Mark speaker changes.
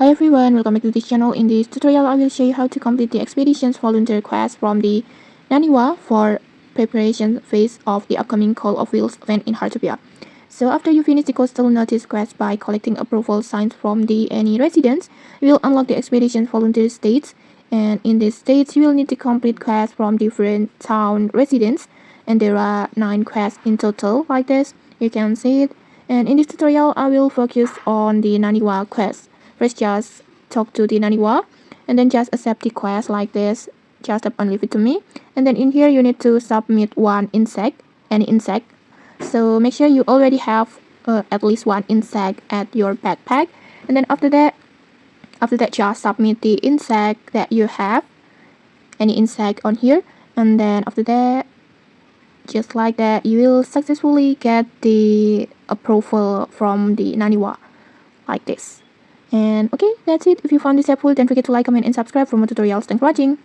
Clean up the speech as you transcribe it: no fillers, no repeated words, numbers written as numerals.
Speaker 1: Hi everyone, welcome back to this channel. In this tutorial, I will show you how to complete the expedition's volunteer quest from the Naniwa for preparation phase of the upcoming Call of Wheels event in Hartia. So after you finish the coastal notice quest by collecting approval signs from any residents, you will unlock the expedition's volunteer states. And in these states, you will need to complete quests from different town residents. And there are 9 quests in total like this. You can see it. And in this tutorial, I will focus on the Naniwa quest. First, just talk to the Naniwa, and then just accept the quest like this. Just tap and leave it to me. And then in here, you need to submit one insect, any insect. So make sure you already have at least one insect at your backpack. And then after that, just submit the insect that you have, any insect on here. And then after that, just like that, you will successfully get the approval from the Naniwa, like this. And okay, that's it. If you found this helpful, don't forget to like, comment, and subscribe for more tutorials. Thanks for watching.